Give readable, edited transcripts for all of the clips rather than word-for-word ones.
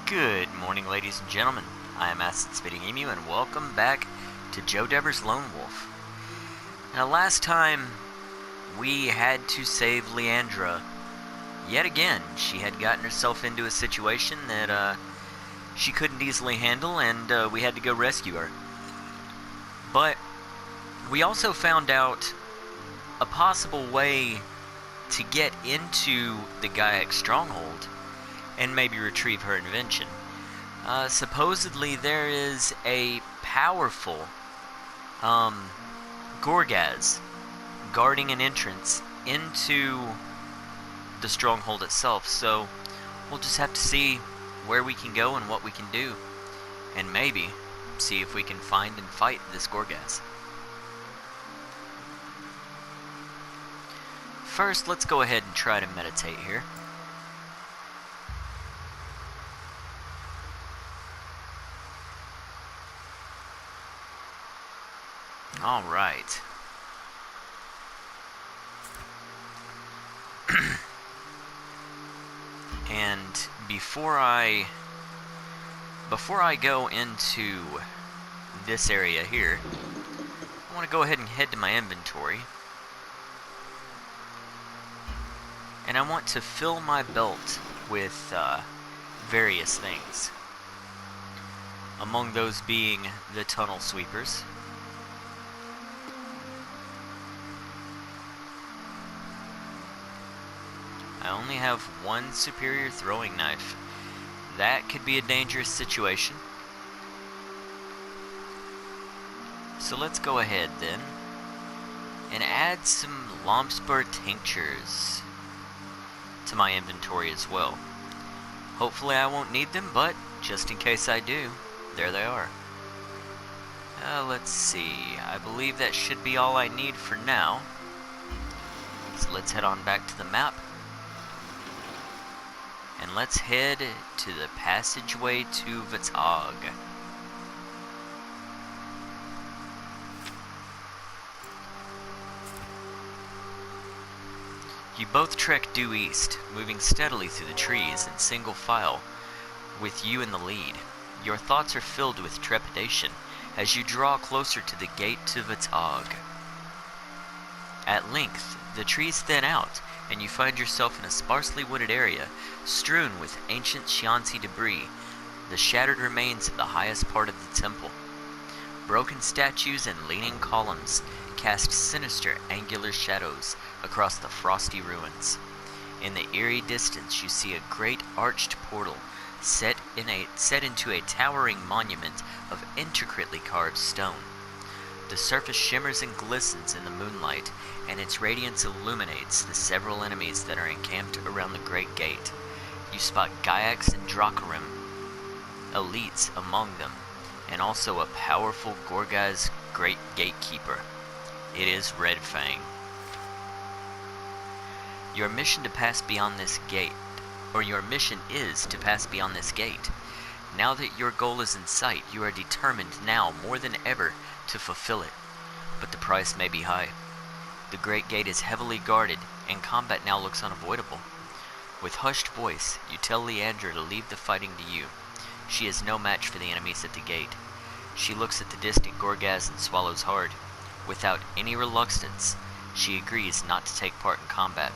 Good morning, ladies and gentlemen. I am Acid Spitting Emu, and welcome back to Joe Dever's Lone Wolf. Now, last time we had to save Leandra. Yet again, she had gotten herself into a situation that she couldn't easily handle, and we had to go rescue her. But we also found out a possible way to get into the Gaiac stronghold and maybe retrieve her invention. Supposedly there is a powerful Gorgaz guarding an entrance into the stronghold itself, so we'll just have to see where we can go and what we can do, and maybe see if we can find and fight this Gorgaz. First, let's go ahead and try to meditate here. Alright. And before I go into this area here, I want to go ahead and head to my inventory. And I want to fill my belt with various things. Among those being the tunnel sweepers. I only have one superior throwing knife. That could be a dangerous situation. So let's go ahead then and add some Lomspur tinctures to my inventory as well. Hopefully I won't need them, but just in case I do, there they are. Let's see, I believe that should be all I need for now. So let's head on back to the map. And let's head to the passageway to Vatog. You both trek due east, moving steadily through the trees in single file, with you in the lead. Your thoughts are filled with trepidation as you draw closer to the gate to Vatog. At length, the trees thin out, and you find yourself in a sparsely wooded area, strewn with ancient Xianzi debris, the shattered remains of the highest part of the temple. Broken statues and leaning columns cast sinister angular shadows across the frosty ruins. In the eerie distance you see a great arched portal set into a towering monument of intricately carved stone. The surface shimmers and glistens in the moonlight, and its radiance illuminates the several enemies that are encamped around the great gate. You spot Gaiacs and Dracarim, elites among them, and also a powerful Gorgaz great gatekeeper. It is Red Fang. Your mission is to pass beyond this gate. Now that your goal is in sight, you are determined now more than ever to fulfill it, but the price may be high. The great gate is heavily guarded, and combat now looks unavoidable. With hushed voice, you tell Leandra to leave the fighting to you. She is no match for the enemies at the gate. She looks at the distant Gorgaz and swallows hard. Without any reluctance, she agrees not to take part in combat,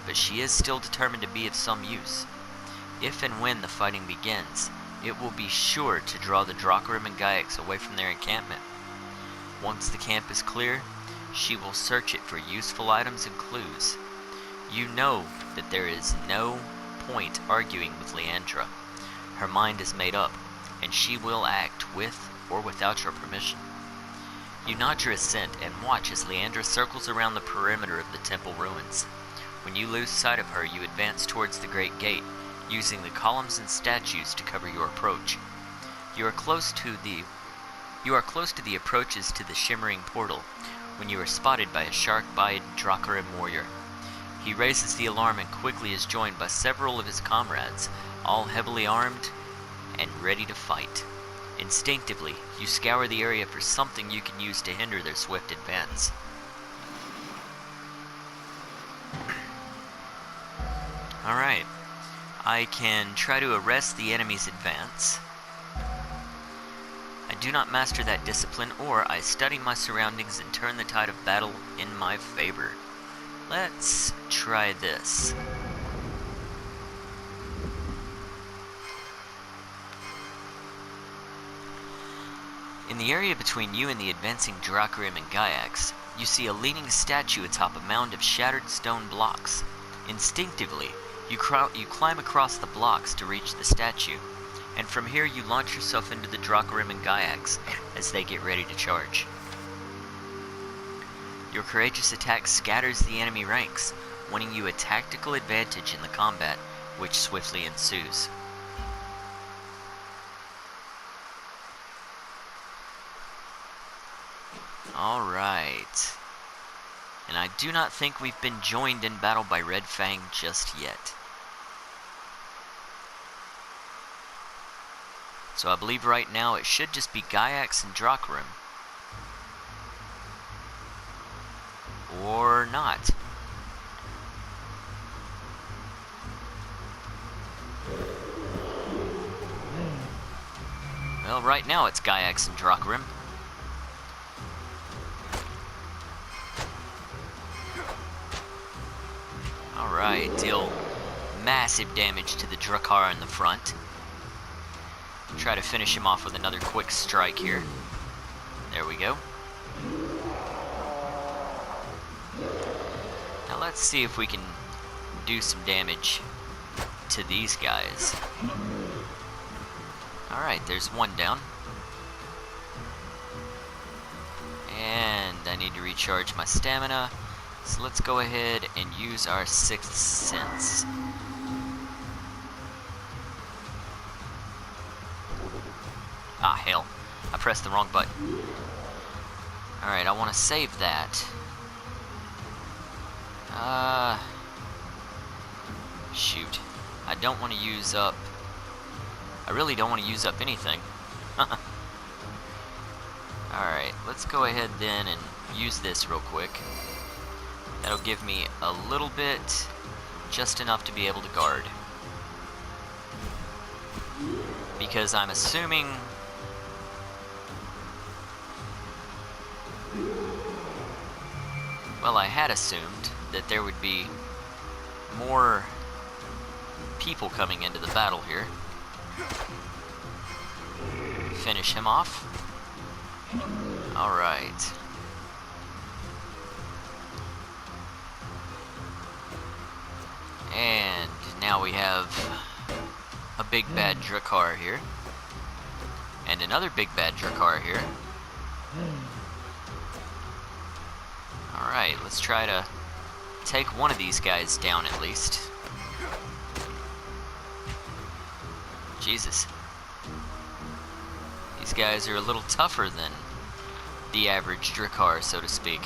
but she is still determined to be of some use. If and when the fighting begins, it will be sure to draw the Dracarim and Gaiacs away from their encampment. Once the camp is clear, she will search it for useful items and clues. You know that there is no point arguing with Leandra. Her mind is made up, and she will act with or without your permission. You nod your assent and watch as Leandra circles around the perimeter of the temple ruins. When you lose sight of her, you advance towards the great gate, using the columns and statues to cover your approach. You are close to the approaches to the shimmering portal when you are spotted by a shark-eyed Dracarim warrior. He raises the alarm and quickly is joined by several of his comrades, all heavily armed and ready to fight. Instinctively, you scour the area for something you can use to hinder their swift advance. Alright, I can try to arrest the enemy's advance. I do not master that discipline, or I study my surroundings and turn the tide of battle in my favor. Let's try this. In the area between you and the advancing Dracarim and Gaiax, you see a leaning statue atop a mound of shattered stone blocks. Instinctively, you climb across the blocks to reach the statue, and from here you launch yourself into the Dracarim and Gaiax as they get ready to charge. Your courageous attack scatters the enemy ranks, winning you a tactical advantage in the combat, which swiftly ensues. Alright. And I do not think we've been joined in battle by Red Fang just yet. So I believe right now it should just be Gaiax and Dracarim. Or not. Well, right now it's Gaiax and Dracarim. Alright, deal massive damage to the Drakkar in the front. Try to finish him off with another quick strike here. There we go. Now let's see if we can do some damage to these guys. Alright, there's one down. And I need to recharge my stamina. So let's go ahead and use our 6th sense. Ah, hell. I pressed the wrong button. Alright, I want to save that. Shoot. I don't want to use up... I really don't want to use up anything. Alright, let's go ahead then and use this real quick. That'll give me a little bit, just enough to be able to guard. Because I'm assuming... Well, I had assumed that there would be more people coming into the battle here. Finish him off. Alright. And now we have a big bad Drakkar here. And another big bad Drakkar here. Alright, let's try to take one of these guys down at least. Jesus. These guys are a little tougher than the average Drakkar, so to speak.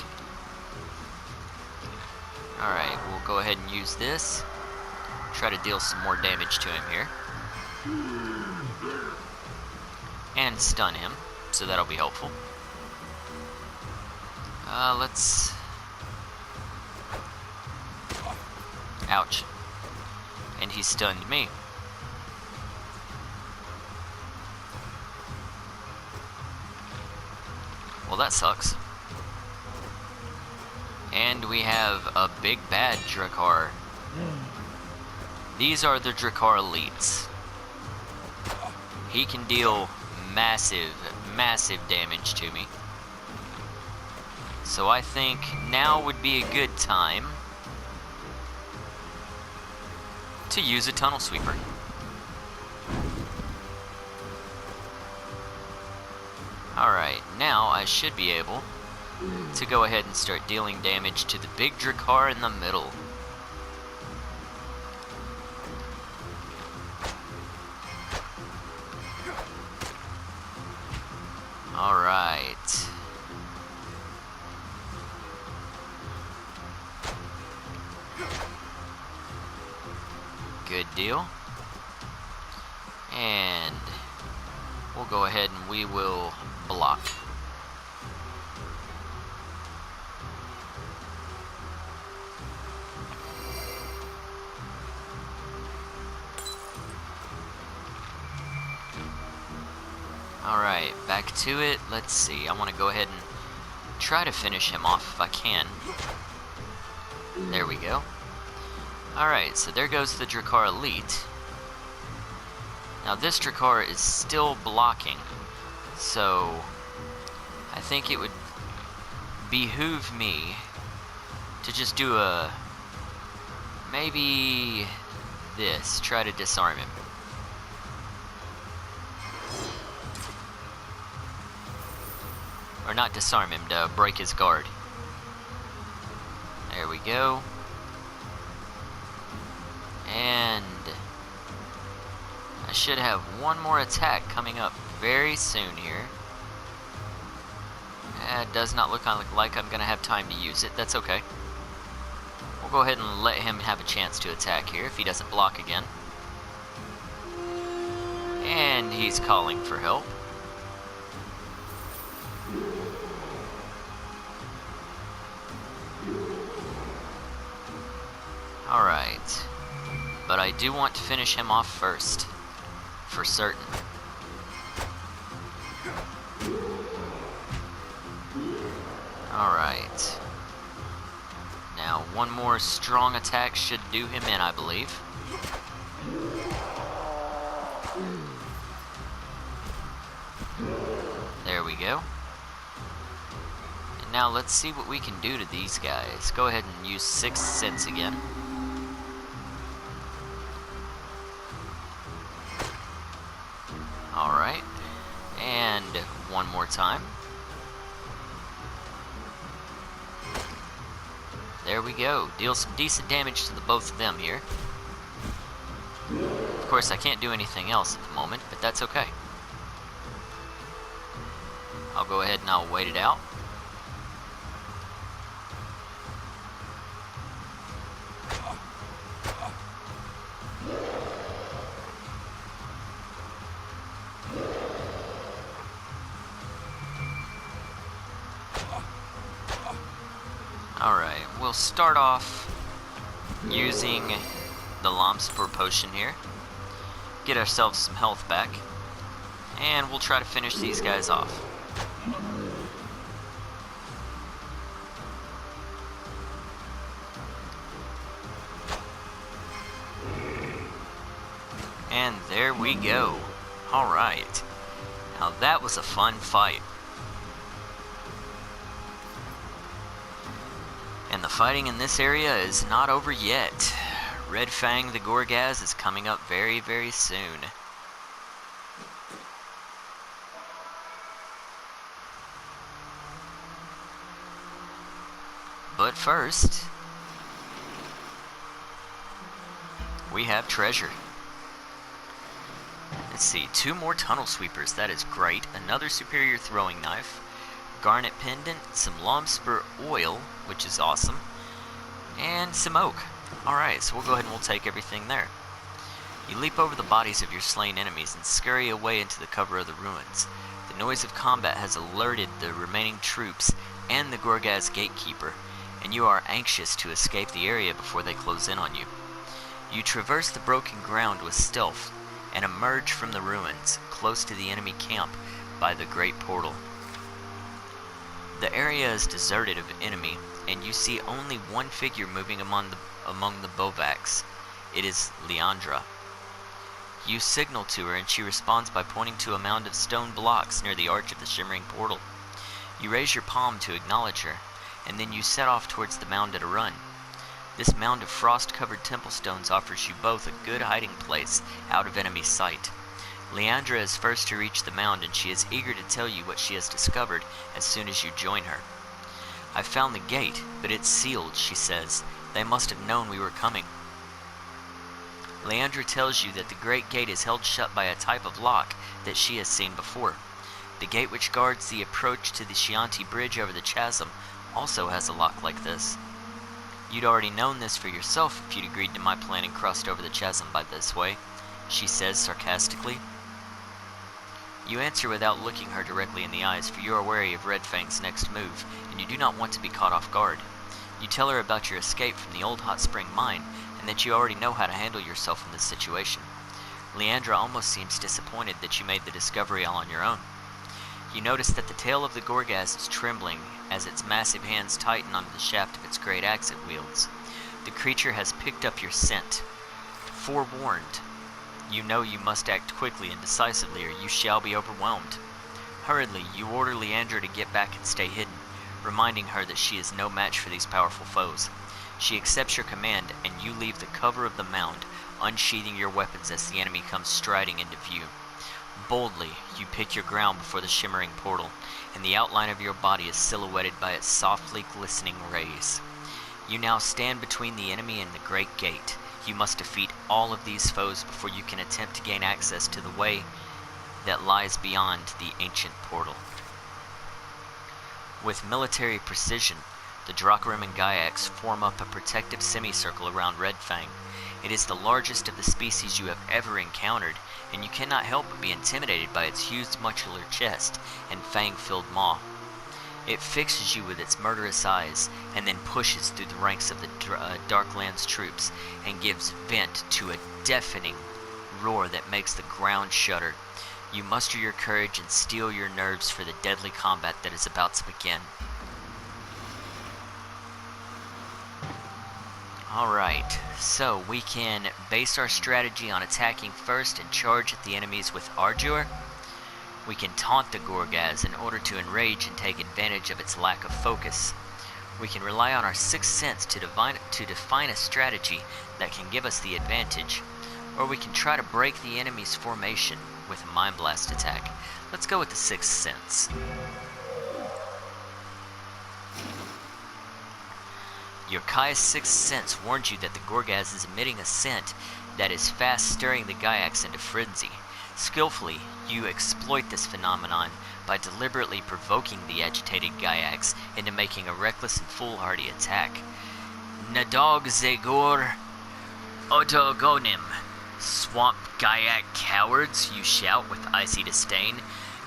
Alright, we'll go ahead and use this. Try to deal some more damage to him here. And stun him, so that'll be helpful. Let's... Ouch. And he stunned me. Well, that sucks. And we have a big bad Drakkar. These are the Drakkar elites. He can deal massive, massive damage to me. So I think now would be a good time to use a tunnel sweeper. Alright, now I should be able to go ahead and start dealing damage to the big Drakkar in the middle. Alright. Good deal. And we'll go ahead and we will block. Alright, back to it. Let's see. I want to go ahead and try to finish him off if I can. There we go. Alright, so there goes the Drakkar Elite. Now this Drakkar is still blocking, so I think it would behoove me to just do maybe this, try to disarm him. Or not disarm him, to break his guard. There we go. And I should have one more attack coming up very soon here. It does not look like I'm going to have time to use it. That's okay. We'll go ahead and let him have a chance to attack here if he doesn't block again. And he's calling for help. Alright. But I do want to finish him off first. For certain. Alright. Now, one more strong attack should do him in, I believe. There we go. And now let's see what we can do to these guys. Go ahead and use Sixth Sense again. Alright. And one more time. There we go. Deal some decent damage to the both of them here. Of course, I can't do anything else at the moment, but that's okay. I'll go ahead and I'll wait it out. Alright, we'll start off using the Lomspur potion here. Get ourselves some health back. And we'll try to finish these guys off. And there we go. Alright. Now that was a fun fight. And the fighting in this area is not over yet. Red Fang the Gorgaz is coming up very, very soon. But first, we have treasure. Let's see, 2 more tunnel sweepers, that is great. Another superior throwing knife. Garnet pendant, some Lomspur oil, which is awesome, and some oak. Alright, so we'll go ahead and we'll take everything there. You leap over the bodies of your slain enemies and scurry away into the cover of the ruins. The noise of combat has alerted the remaining troops and the Gorgaz gatekeeper, and you are anxious to escape the area before they close in on you. You traverse the broken ground with stealth and emerge from the ruins, close to the enemy camp by the great portal. The area is deserted of enemy, and you see only one figure moving among the bivouacs. It is Leandra. You signal to her, and she responds by pointing to a mound of stone blocks near the arch of the shimmering portal. You raise your palm to acknowledge her, and then you set off towards the mound at a run. This mound of frost-covered temple stones offers you both a good hiding place out of enemy sight. Leandra is first to reach the mound, and she is eager to tell you what she has discovered as soon as you join her. "I found the gate, but it's sealed," she says. "They must have known we were coming." Leandra tells you that the great gate is held shut by a type of lock that she has seen before. The gate which guards the approach to the Chianti Bridge over the chasm also has a lock like this. "You'd already known this for yourself if you'd agreed to my plan and crossed over the chasm by this way," she says sarcastically. You answer without looking her directly in the eyes, for you are wary of Red Fang's next move, and you do not want to be caught off guard. You tell her about your escape from the old hot spring mine, and that you already know how to handle yourself in this situation. Leandra almost seems disappointed that you made the discovery all on your own. You notice that the tail of the Gorgaz is trembling as its massive hands tighten onto the shaft of its great axe it wields. The creature has picked up your scent. Forewarned, you know you must act quickly and decisively or you shall be overwhelmed. Hurriedly, you order Leandra to get back and stay hidden, reminding her that she is no match for these powerful foes. She accepts your command, and you leave the cover of the mound, unsheathing your weapons as the enemy comes striding into view. Boldly, you pick your ground before the shimmering portal, and the outline of your body is silhouetted by its softly glistening rays. You now stand between the enemy and the great gate. You must defeat all of these foes before you can attempt to gain access to the way that lies beyond the ancient portal. With military precision, the Drakrim and Gaiax form up a protective semicircle around Red Fang. It is the largest of the species you have ever encountered, and you cannot help but be intimidated by its huge muscular chest and fang-filled maw. It fixes you with its murderous eyes, and then pushes through the ranks of the Darklands troops, and gives vent to a deafening roar that makes the ground shudder. You muster your courage and steel your nerves for the deadly combat that is about to begin. Alright, so we can base our strategy on attacking first and charge at the enemies with Ardure. We can taunt the Gorgaz in order to enrage and take advantage of its lack of focus. We can rely on our sixth sense to define a strategy that can give us the advantage, or we can try to break the enemy's formation with a Mind Blast attack. Let's go with the sixth sense. Your Kai's sixth sense warns you that the Gorgaz is emitting a scent that is fast stirring the Gaiax into frenzy. Skillfully, you exploit this phenomenon by deliberately provoking the agitated Gaiax into making a reckless and foolhardy attack. Nadog Zegor Otogonim, swamp Gaiac cowards, you shout with icy disdain.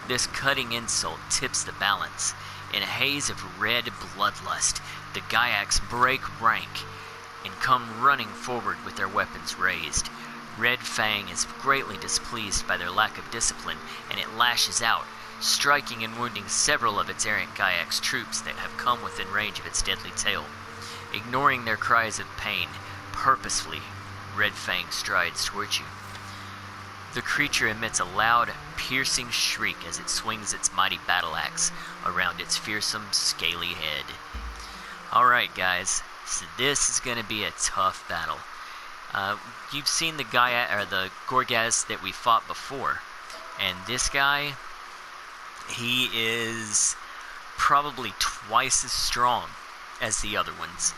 This cutting insult tips the balance. In a haze of red bloodlust, the Gaiax break rank and come running forward with their weapons raised. Red Fang is greatly displeased by their lack of discipline, and it lashes out, striking and wounding several of its errant Gaiax troops that have come within range of its deadly tail. Ignoring their cries of pain, purposefully, Red Fang strides towards you. The creature emits a loud, piercing shriek as it swings its mighty battle axe around its fearsome, scaly head. Alright guys, so this is going to be a tough battle. You've seen the Gorgaz that we fought before, and this guy, he is probably twice as strong as the other ones.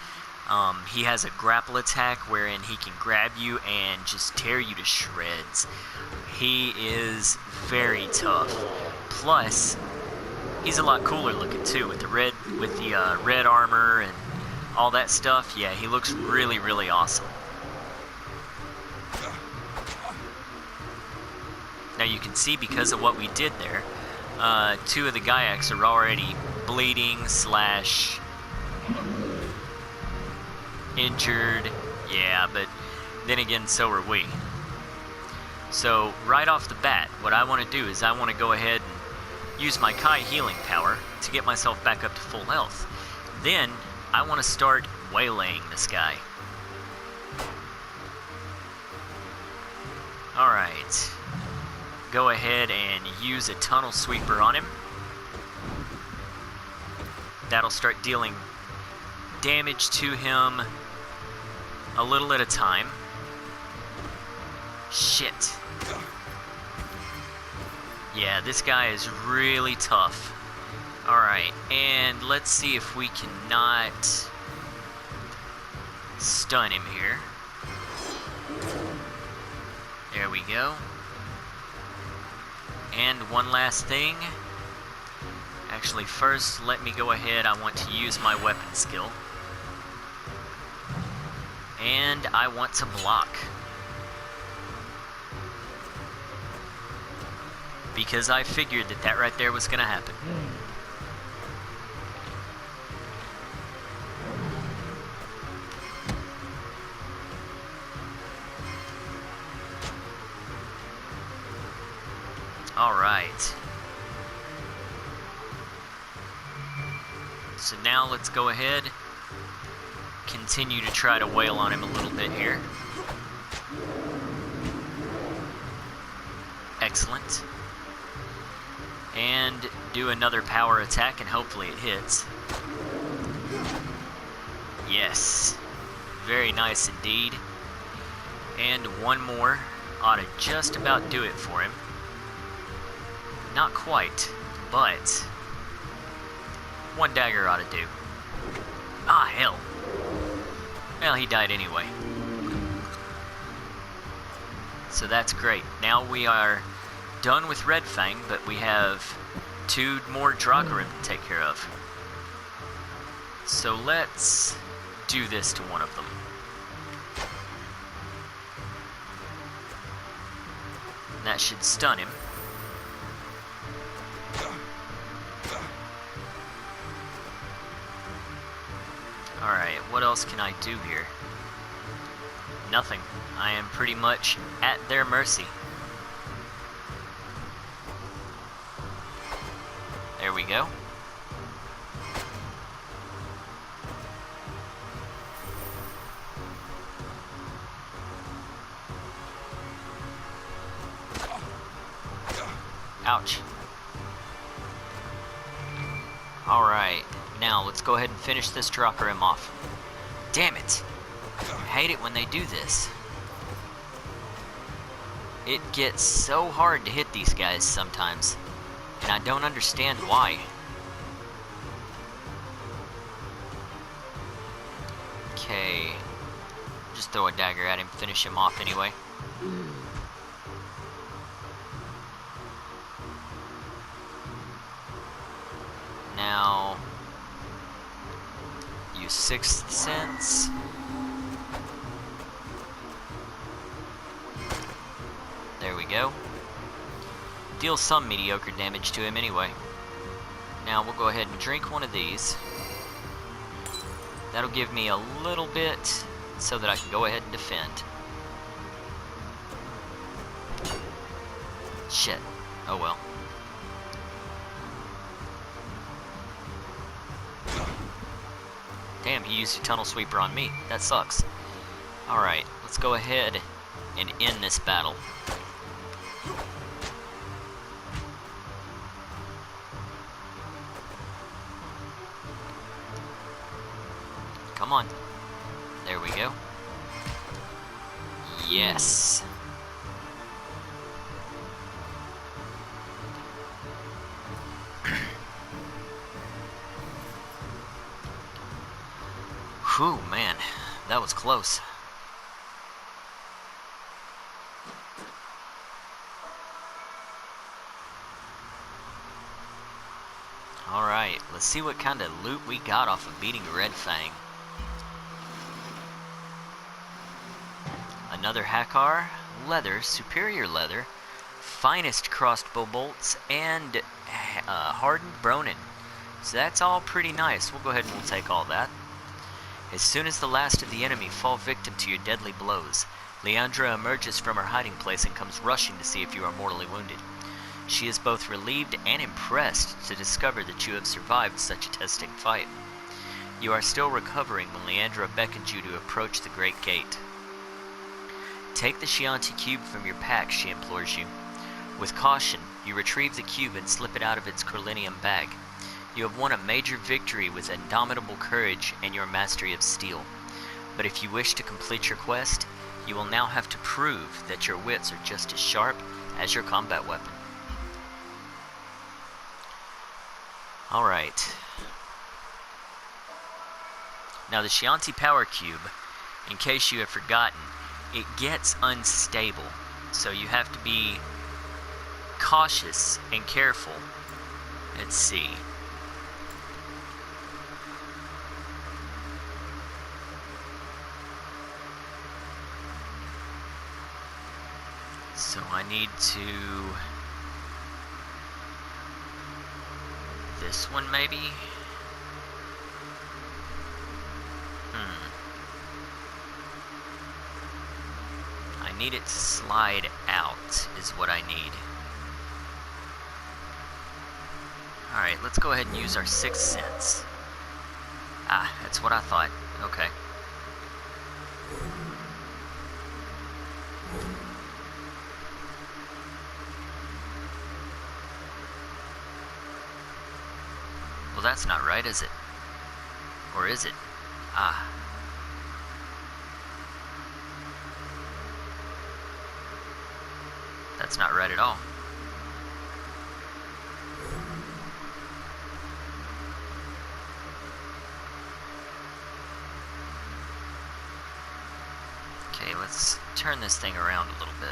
He has a grapple attack wherein he can grab you and just tear you to shreds. He is very tough. Plus, he's a lot cooler looking too, with the red armor and all that stuff. Yeah, he looks really, really awesome. Now you can see, because of what we did there, two of the Gaiax are already bleeding / injured. Yeah, but then again, so are we. So right off the bat, what I want to do is I want to go ahead and use my Kai healing power to get myself back up to full health. Then I want to start waylaying this guy. Alright. Go ahead and use a tunnel sweeper on him. That'll start dealing damage to him a little at a time. Shit. Yeah, this guy is really tough. Alright, and let's see if we cannot stun him here. There we go. And one last thing. Actually, first, let me go ahead. I want to use my weapon skill. And I want to block. Because I figured that right there was going to happen. Alright. So now let's go ahead, continue to try to wail on him a little bit here. Excellent. And do another power attack, and hopefully it hits. Yes. Very nice indeed. And one more ought to just about do it for him. Not quite, but one dagger ought to do. Ah, hell. Well, he died anyway. So that's great. Now we are done with Red Fang, but we have 2 more Dracarim to take care of. So let's do this to one of them. That should stun him. Alright, what else can I do here? Nothing. I am pretty much at their mercy. There we go. Ouch. Alright, now let's go ahead and finish this Dracarim off. Damn it! I hate it when they do this. It gets so hard to hit these guys sometimes, and I don't understand why. Okay. Just throw a dagger at him, finish him off anyway. Now, use Sixth Sense. There we go. Deal some mediocre damage to him anyway. Now we'll go ahead and drink one of these. That'll give me a little bit so that I can go ahead and defend. Shit. Oh well. Damn, he used a tunnel sweeper on me. That sucks. Alright, let's go ahead and end this battle. Come on. There we go. Yes. Whew, man, that was close. Alright, let's see what kind of loot we got off of beating Red Fang. Another Hakar, leather, superior leather, finest crossbow bolts, and hardened Bronin. So that's all pretty nice. We'll go ahead and we'll take all that. As soon as the last of the enemy fall victim to your deadly blows, Leandra emerges from her hiding place and comes rushing to see if you are mortally wounded. She is both relieved and impressed to discover that you have survived such a testing fight. You are still recovering when Leandra beckons you to approach the Great Gate. Take the Chianti cube from your pack, she implores you. With caution, you retrieve the cube and slip it out of its corlinium bag. You have won a major victory with indomitable courage and your mastery of steel. But if you wish to complete your quest, you will now have to prove that your wits are just as sharp as your combat weapon. Alright. Now the Chianti Power Cube, in case you have forgotten, it gets unstable. So you have to be cautious and careful. Let's see. So I need to... this one maybe? I need it to slide out is what I need. Alright, let's go ahead and use our sixth sense. Ah, that's what I thought. Okay. Well, that's not right, is it? Or is it? Ah. That's not right at all. Okay, let's turn this thing around a little bit.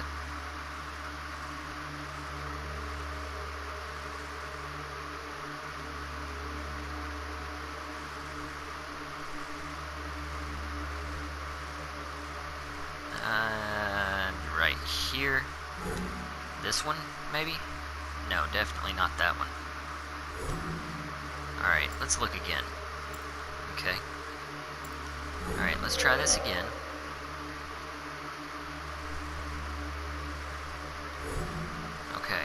Right here. This one, maybe? No, definitely not that one. Alright, let's look again. Okay. Alright, let's try this again. Okay.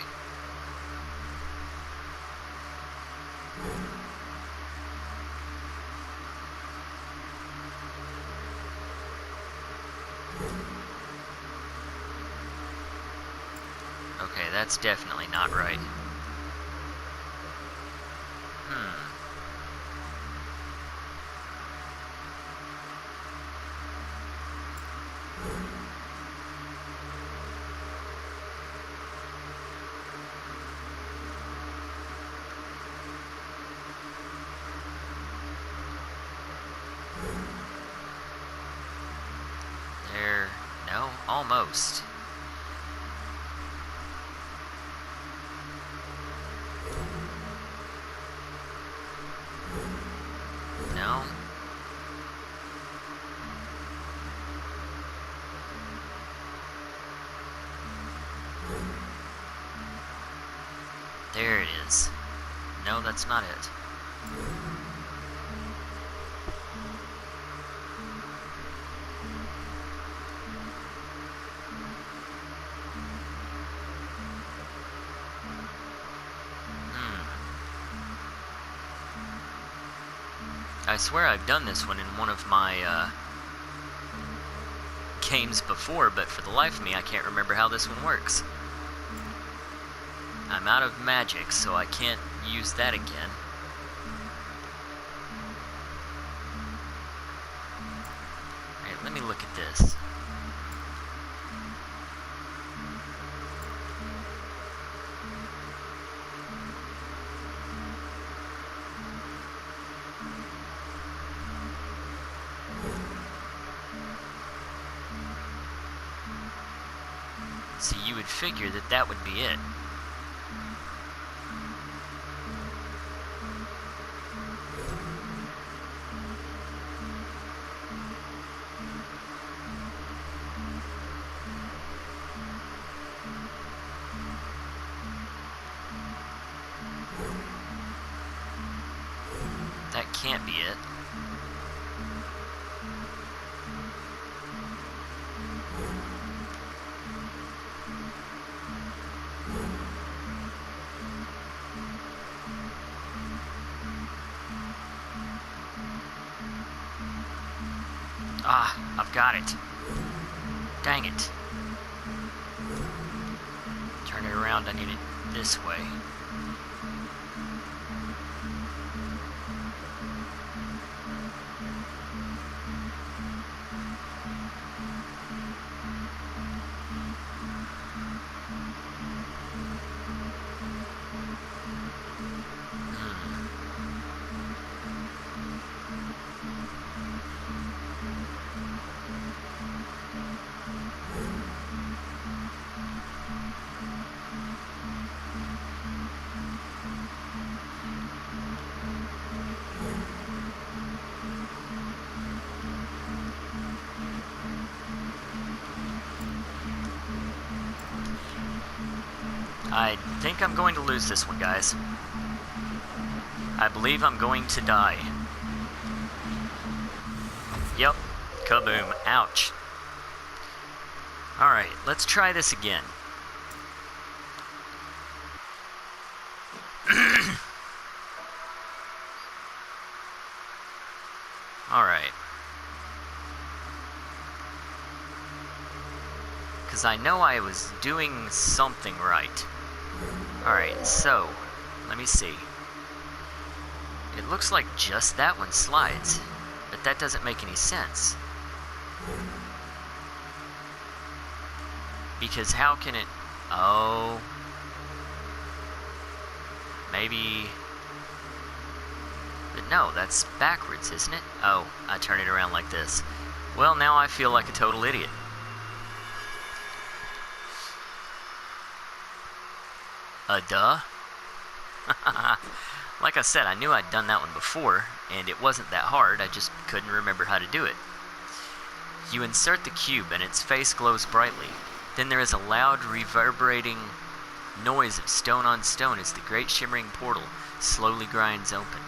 Okay, that's definitely not right. There, no, almost. No. There it is. No, that's not it. I swear I've done this one in one of my games before, but for the life of me, I can't remember how this one works. I'm out of magic, so I can't use that again. Alright, let me look at this. See, you would figure that that would be it. That can't be it. Ah, I've got it. Dang it. Turn it around, I need it this way. I think I'm going to lose this one, guys. I believe I'm going to die. Yep. Kaboom. Ouch. Alright, let's try this again. Alright. Because I know I was doing something right. Alright, so, let me see. It looks like just that one slides, but that doesn't make any sense. Because how can it... Oh... Maybe... But no, that's backwards, isn't it? Oh, I turn it around like this. Well, now I feel like a total idiot. Duh? Like I said, I knew I'd done that one before, and it wasn't that hard, I just couldn't remember how to do it. You insert the cube, and its face glows brightly. Then there is a loud, reverberating noise of stone on stone as the great shimmering portal slowly grinds open.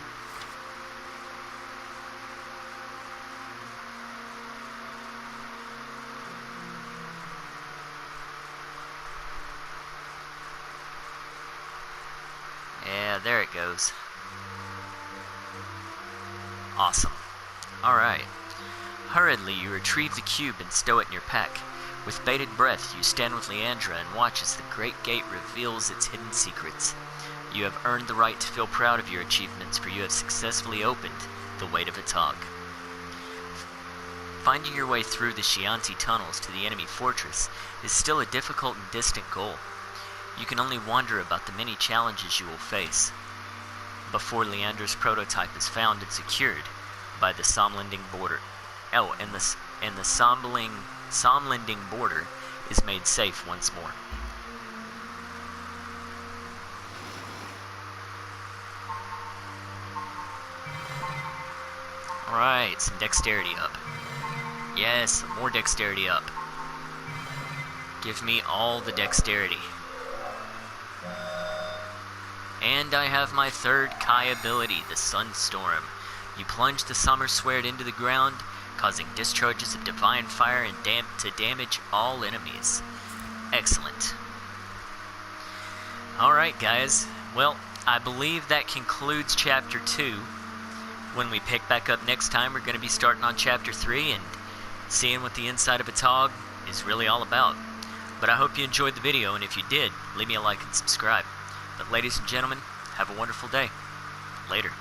Yeah, there it goes. Awesome. Alright. Hurriedly, you retrieve the cube and stow it in your pack. With bated breath, you stand with Leandra and watch as the great gate reveals its hidden secrets. You have earned the right to feel proud of your achievements, for you have successfully opened the Weight of Atog. Finding your way through the Chianti tunnels to the enemy fortress is still a difficult and distant goal. You can only wonder about the many challenges you will face before Leandra's prototype is found and secured by the Somlending border. Oh, and the Somlending border is made safe once more. Alright, some dexterity up. Yes, some more dexterity up. Give me all the dexterity. And I have my third Kai ability, the Sunstorm. You plunge the Summer Sword into the ground, causing discharges of divine fire and to damage all enemies. Excellent. Alright guys, well, I believe that concludes Chapter 2. When we pick back up next time, we're going to be starting on Chapter 3 and seeing what the inside of Atog is really all about. But I hope you enjoyed the video, and if you did, leave me a like and subscribe. But ladies and gentlemen, have a wonderful day. Later.